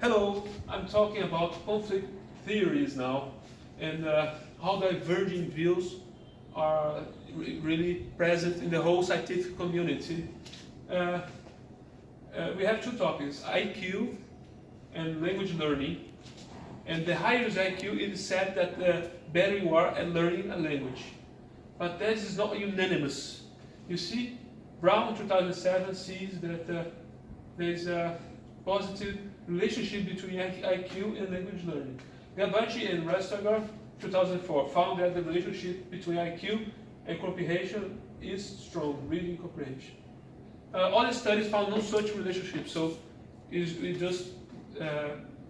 Hello, I'm talking about conflict theories now and how diverging views are really present in the whole scientific community. Uh, we have two topics, IQ and language learning. And the higher the IQ, it is said that the better you are at learning a language. But that is not unanimous. You see, Brown 2007 sees that there is a positive relationship between IQ and language learning. Gabachi and Restager 2004 found that the relationship between IQ and comprehension is strong, reading comprehension. Other studies found no such relationship, so we just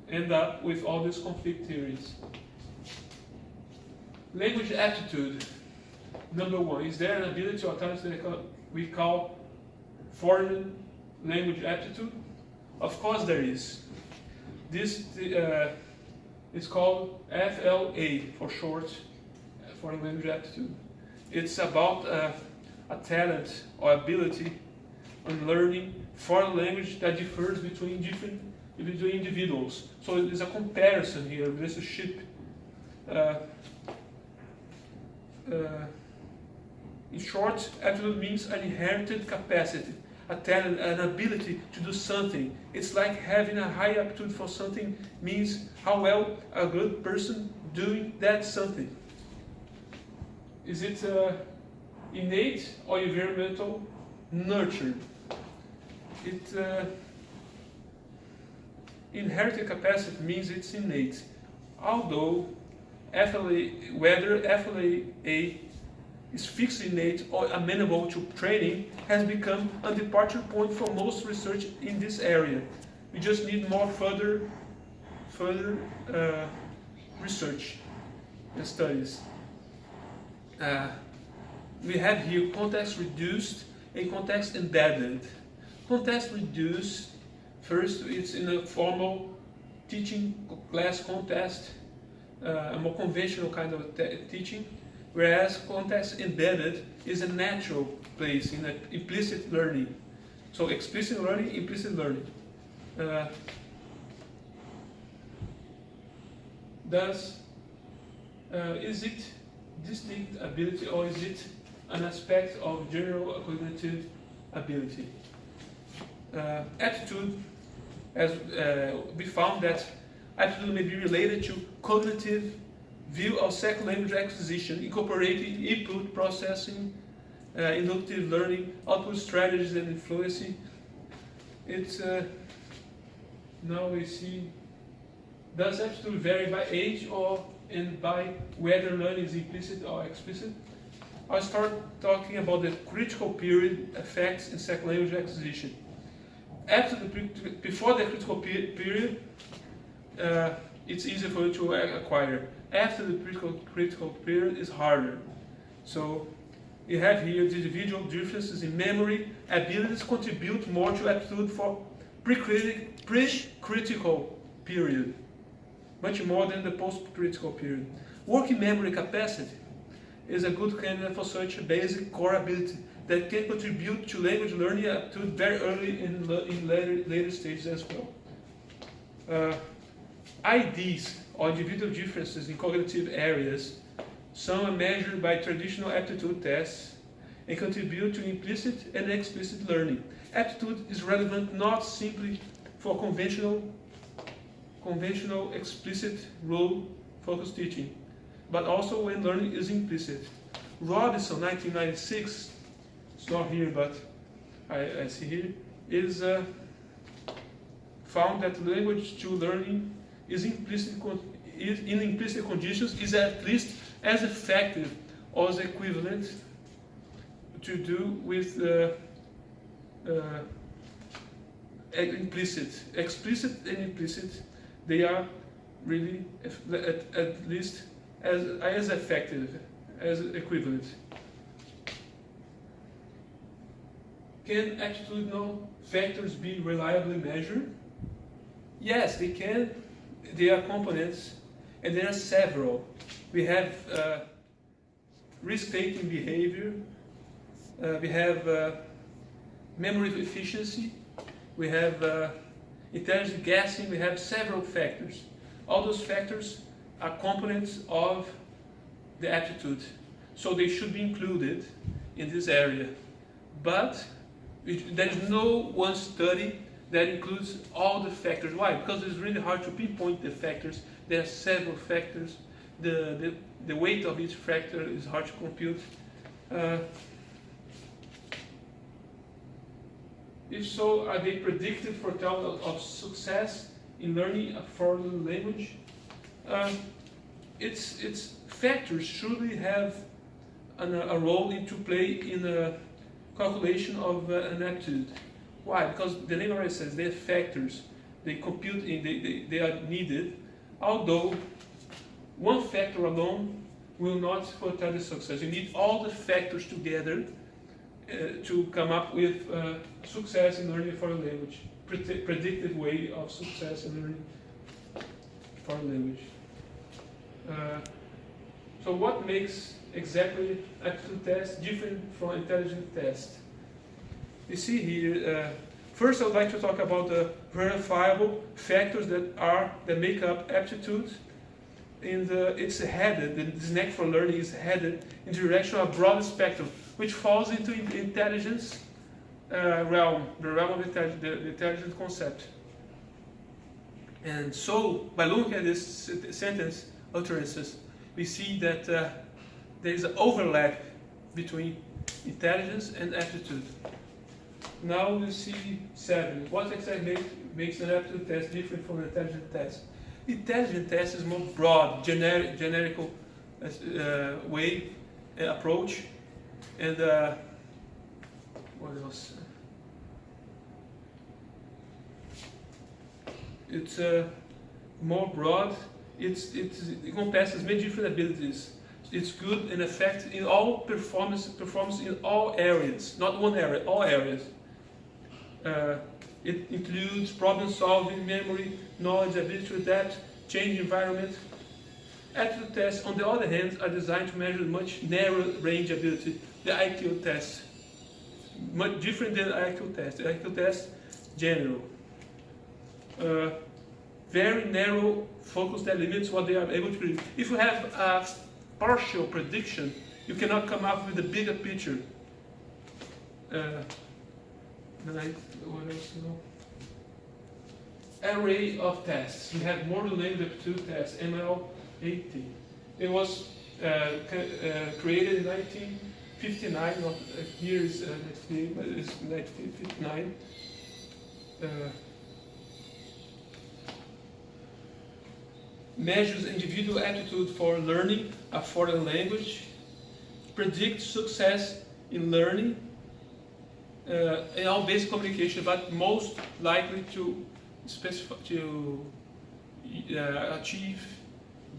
end up with all these conflict theories. Language aptitude. Number one, is there an ability or talent that we call foreign language aptitude? Of course there is. This is called FLA for short, foreign language aptitude. It's about a talent or ability on learning foreign language that differs between individuals. So there's a comparison here, relationship. In short, aptitude means an inherited capacity, a talent, an ability to do something. It's like having a high aptitude for something means how well a good person doing that something. Is it innate or environmental? Nurtured. Inherited capacity means it's innate. Although whether FLA is fixed innate or amenable to training has become a departure point for most research in this area. We just need more further research and studies. We have here context reduced and context embedded. Context reduced, first it's in a formal teaching class context, a more conventional kind of teaching. Whereas context embedded is a natural place in an implicit learning. So explicit learning, implicit learning. Is it distinct ability or is it an aspect of general cognitive ability? Aptitude, as we found that aptitude may be related to cognitive view of second language acquisition, incorporating input processing, inductive learning, output strategies, and fluency. It's now we see, does aptitude vary by age and by whether learning is implicit or explicit? I'll start talking about the critical period effects in second language acquisition. Before the critical period, it's easier for you to acquire. After the critical period is harder. So you have here the individual differences in memory abilities contribute more to aptitude for pre-critical period, much more than the post-critical period. Working memory capacity is a good candidate for such a basic core ability that can contribute to language learning aptitude very early in later stages as well. IDs, or individual differences in cognitive areas, some are measured by traditional aptitude tests and contribute to implicit and explicit learning. Aptitude is relevant not simply for conventional explicit rule-focused teaching, but also when learning is implicit. Robinson, 1996, it's not here, but I see here, is found that language to learning in implicit conditions is at least as effective or as equivalent to do with implicit. Explicit and implicit, they are really at least as effective, as equivalent. Can aptitudinal factors be reliably measured? Yes, they can. They are components, and there are several. We have risk-taking behavior, we have memory efficiency, we have Intelligent guessing, we have several factors. All those factors are components of the aptitude, so they should be included in this area. But there is no one study that includes all the factors. Why? Because it's really hard to pinpoint the factors. There are several factors. The weight of each factor is hard to compute. If so, are they predicted for foretell of success in learning a foreign language? Its factors surely have a role to play in the calculation of an aptitude. Why? Because the name already says they are factors. They compute in, they are needed, although one factor alone will not foretell the success. You need all the factors together to come up with success in learning a foreign language, predicted way of success in learning foreign language. So what makes exactly aptitude test different from intelligence test? You see here, first I would like to talk about the verifiable factors that make up aptitude. It's headed, this knack for learning is headed in the direction of a broad spectrum, which falls into intelligence realm, the realm of the intelligent concept. And so, by looking at this sentence utterances, we see that there is an overlap between intelligence and aptitude. Now we see 7. What exactly makes an aptitude test different from an intelligence test? Intelligence test is more broad, generical way, approach, and what else? It's more broad. It encompasses many different abilities. It's good in effect in all performance in all areas, not one area, all areas. It includes problem solving, memory, knowledge, ability to adapt, change environment. Aptitude tests, on the other hand, are designed to measure much narrow range ability. The IQ test, much different than the IQ test. The IQ test, general. Very narrow focus that limits what they are able to predict. If you have a partial prediction, you cannot come up with a bigger picture. What else? Array of tests. We have model named aptitude test, ML80. It was created in 1959. Here is next year, but it's 1959. Measures individual aptitude for learning a foreign language, predicts success in learning in all basic communication, but most likely to achieve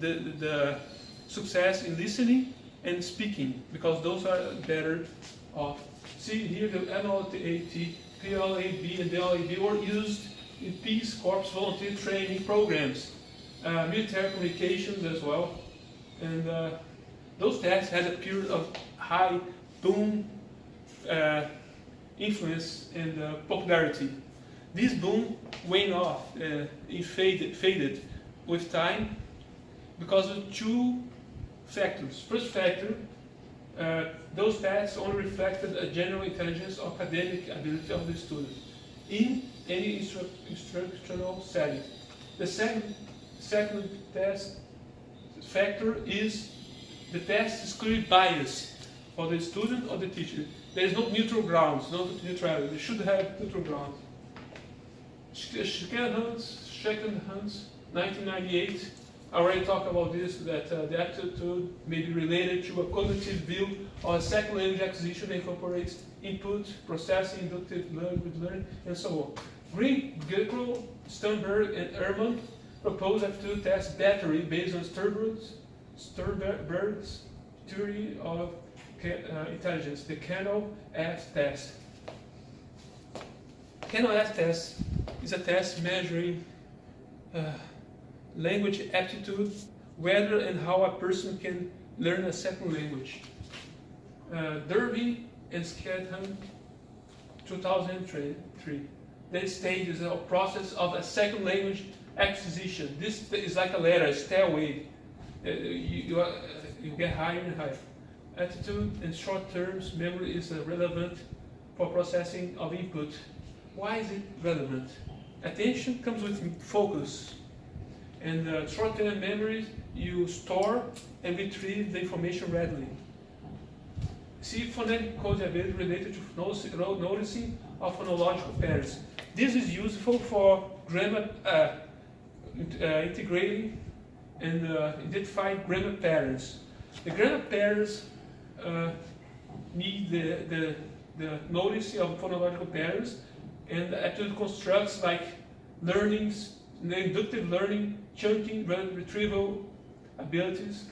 the success in listening and speaking, because those are better off. See here the MLAT, PLAB, and DLAB were used in Peace Corps volunteer training programs. Military communications as well, and those tests had a period of high boom influence and popularity. This boom waned off, it faded with time because of two factors. First factor, those tests only reflected a general intelligence or academic ability of the student in any instructional setting. The second test factor is the test is clearly biased for the student or the teacher. There is no neutral grounds, no neutrality. They should have neutral grounds. Second Hans, 1998, I already talked about this, that the aptitude may be related to a cognitive view or a second language acquisition that incorporates input, processing, inductive learning, and so on. Green, Göckel, Sternberg, and Ehrman proposed aptitude test battery based on Sternberg's theory of intelligence, the Canal-F test. Canal-F test is a test measuring language aptitude, whether and how a person can learn a second language. Derby and Sketham, 2003. that stage is a process of a second language acquisition. This is like a ladder, a stairway. You get higher and higher. Attitude and short-term memory is relevant for processing of input. Why is it relevant? Attention comes with focus. And short-term memory, you store and retrieve the information readily. See, phonetic code ability related to noticing of phonological patterns. This is useful for grammar integrating and identifying grammar patterns. The grammar patterns need the noticing of phonological patterns, and attitude constructs like learnings, inductive learning, chunking, retrieval abilities.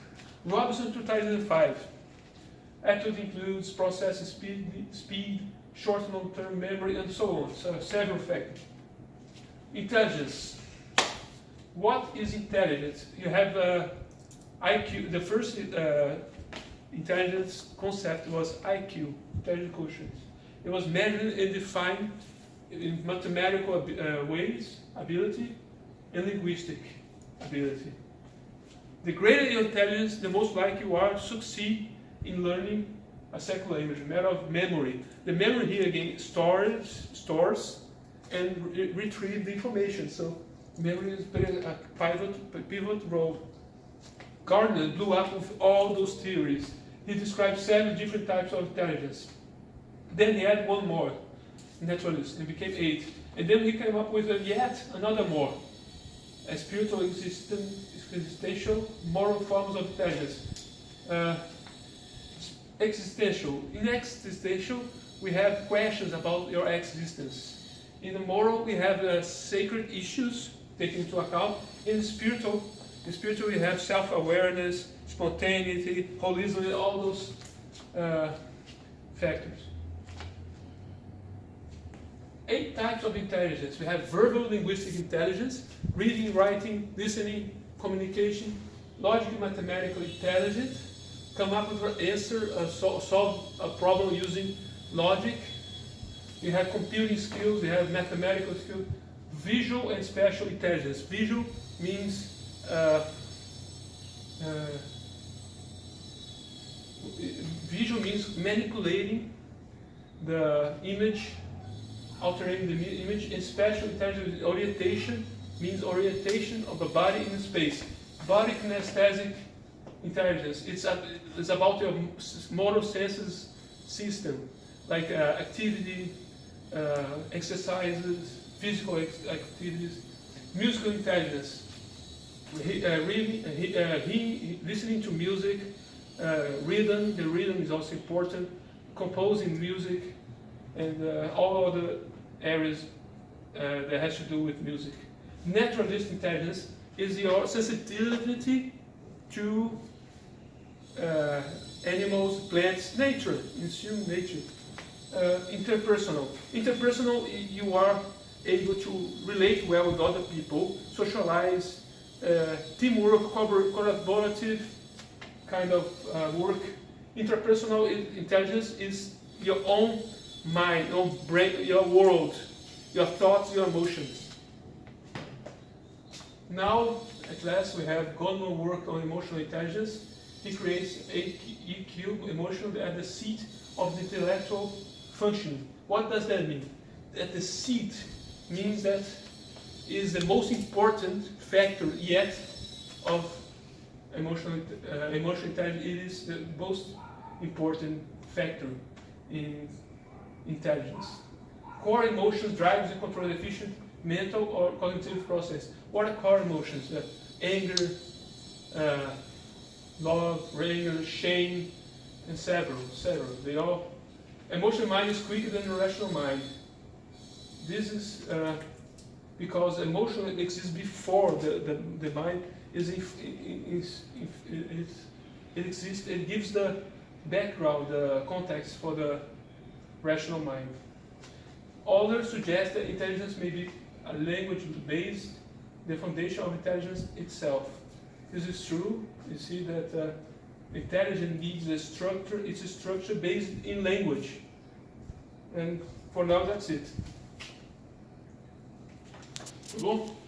Robinson 2005. Attitude includes processing speed, short and long-term memory, and so on. So several factors. Intelligence. What is intelligence? You have IQ. The first intelligence concept was IQ, intelligence quotient. It was measured and defined in mathematical ways, ability, and linguistic ability. The greater your intelligence, the most likely you are to succeed in learning a second language, a matter of memory. The memory here again stores and retrieves the information. So memory is a pivot role. Gardner blew up with all those theories. He described 7 different types of intelligence. Then he had one more, naturalist, and became 8. And then he came up with yet another more, a spiritual, existential, moral forms of intelligence. Existential. In existential, we have questions about your existence. In the moral, we have sacred issues taken into account. In spiritual, we have self-awareness, spontaneity, holism, all those factors. 8 types of intelligence. We have verbal linguistic intelligence, reading, writing, listening, communication, logical, mathematical intelligence, come up with an answer, solve a problem using logic. We have computing skills, we have mathematical skills, visual and spatial intelligence. Visual means manipulating the image, altering the image, and spatial intelligence. Orientation means orientation of the body in space. Body kinesthetic intelligence. It's about your motor senses system, like activity, exercises, physical activities. Musical intelligence. Listening to music, rhythm. The rhythm is also important. Composing music, and all other areas that has to do with music. Naturalist intelligence is your sensitivity to animals, plants, nature, assume nature. Interpersonal. Interpersonal, you are able to relate well with other people, socialize, teamwork, collaborative kind of work. Interpersonal intelligence is your own mind, your brain, your world, your thoughts, your emotions. Now, at last, we have Goldman work on emotional intelligence. He creates EQ, emotional, at the seat of the intellectual functioning. What does that mean? At the seat means that is the most important factor yet of emotional intelligence. It is the most important factor in intelligence. Core emotions drives and control efficient mental or cognitive process. What are core emotions? Anger, love, anger, shame, and several. They all. Emotional mind is quicker than the rational mind. This is because emotion exists before the mind it exists. It gives the background, the context for the rational mind. Others suggest that intelligence may be a language-based, the foundation of intelligence itself. This is true. You see that intelligence needs a structure. It's a structure based in language. And for now, that's it. Tá bom?